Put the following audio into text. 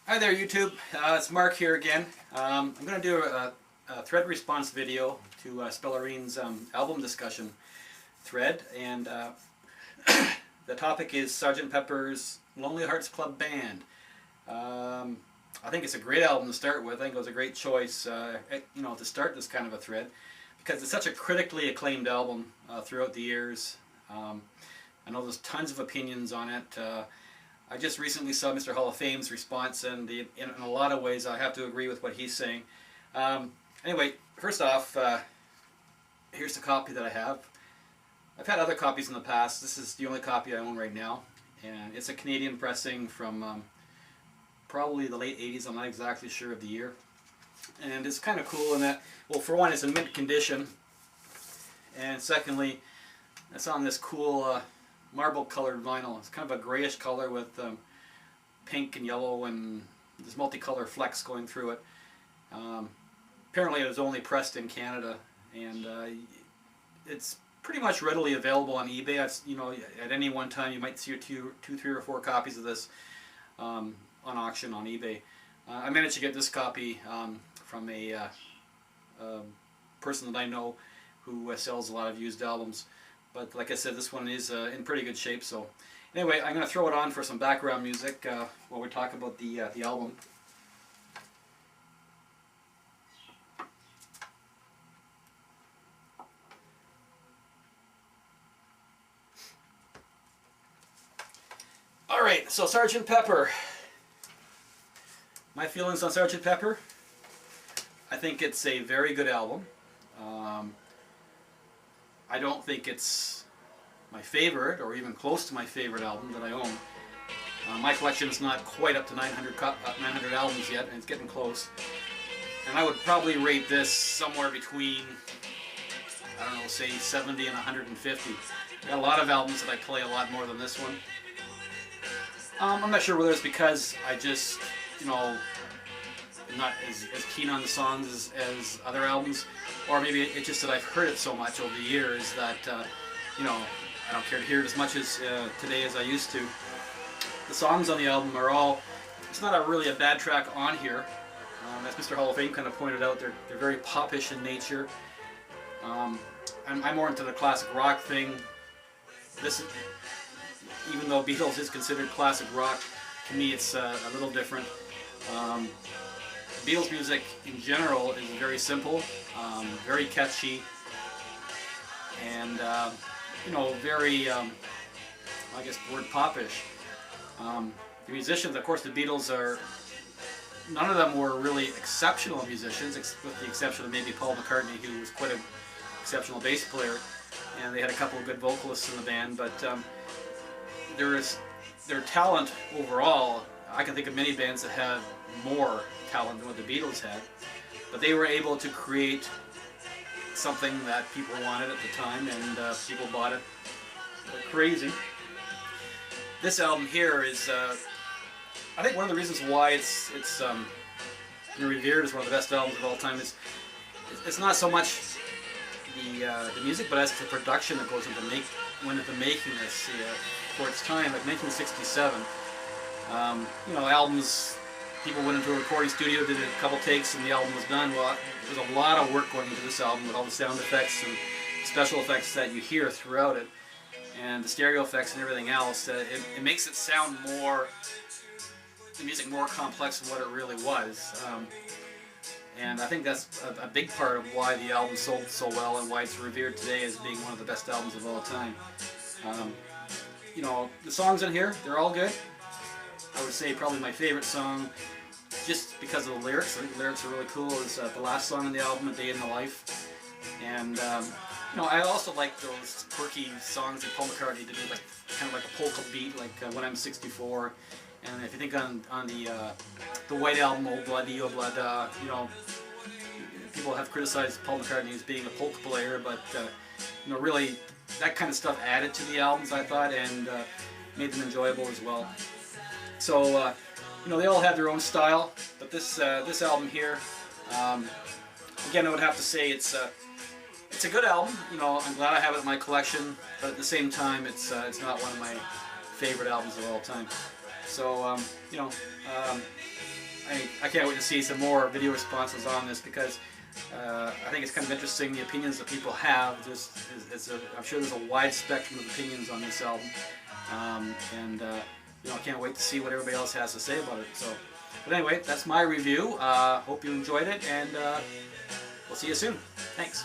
Hi there YouTube, it's Mark here again. I'm going to do a thread response video to Spellerine's album discussion thread, and the topic is Sgt Pepper's Lonely Hearts Club Band. I think it's a great album to start with. I think it was a great choice to start this kind of a thread because it's such a critically acclaimed album throughout the years. I know there's tons of opinions on it. I just recently saw Mr. Hall of Fame's response, and in a lot of ways I have to agree with what he's saying. Anyway, first off, here's the copy that I have. I've had other copies in the past. This is the only copy I own right now, and it's a Canadian pressing from probably the late 80s. I'm not exactly sure of the year. And it's kind of cool in that, well, for one, it's in mint condition, and secondly, it's on this cool marble colored vinyl. It's kind of a grayish color with pink and yellow and this multicolor flecks going through it. Apparently it was only pressed in Canada, and it's pretty much readily available on eBay. At any one time you might see two, three, or four copies of this on auction on eBay. I managed to get this copy from a person that I know who sells a lot of used albums. But like I said, this one is in pretty good shape. So anyway, I'm going to throw it on for some background music while we talk about the album. Alright, so Sgt Pepper. My feelings on Sgt Pepper. I think it's a very good album. I don't think it's my favorite, or even close to my favorite album that I own. My collection is not quite up to 900 albums yet, and it's getting close. And I would probably rate this somewhere between, I don't know, say 70 and 150. I got a lot of albums that I play a lot more than this one. I'm not sure whether it's because I just, not as keen on the songs as other albums, or maybe it's just that I've heard it so much over the years that I don't care to hear it as much as today as I used to. The songs on the album are all, it's not really a bad track on here. As Mr. Hall of Fame kind of pointed out, they're very popish in nature. I'm more into the classic rock thing. This, even though Beatles is considered classic rock, to me it's a little different. Beatles music in general is very simple, very catchy, and very, I guess, the word popish. The musicians, of course, the Beatles none of them were really exceptional musicians, with the exception of maybe Paul McCartney, who was quite an exceptional bass player, and they had a couple of good vocalists in the band, but their talent overall, I can think of many bands that had more talent than what the Beatles had, but they were able to create something that people wanted at the time, and people bought it like crazy. This album here is, I think one of the reasons why it's revered as one of the best albums of all time is it's not so much the music, but as the production that goes into making this for its time, like 1967. Albums, people went into a recording studio, did a couple takes, and the album was done. Well, there's a lot of work going into this album with all the sound effects and special effects that you hear throughout it, and the stereo effects and everything else. It makes it sound the music more complex than what it really was. And I think that's a big part of why the album sold so well and why it's revered today as being one of the best albums of all time. The songs in here, they're all good. I would say probably my favorite song, just because of the lyrics. I think the lyrics are really cool, is the last song on the album, A Day in the Life. And I also like those quirky songs that Paul McCartney did, kind of like a polka beat, like When I'm 64. And if you think on the White Album, Old Bloody, Oh Blood, people have criticized Paul McCartney as being a polka player, but really that kind of stuff added to the albums, I thought, and made them enjoyable as well. So they all have their own style, but this album here, again, I would have to say it's a good album. I'm glad I have it in my collection, but at the same time, it's not one of my favorite albums of all time. So I can't wait to see some more video responses on this, because I think it's kind of interesting the opinions that people have. I'm sure there's a wide spectrum of opinions on this album, and you know, I can't wait to see what everybody else has to say about it. So, but anyway, that's my review. Hope you enjoyed it, and we'll see you soon. Thanks.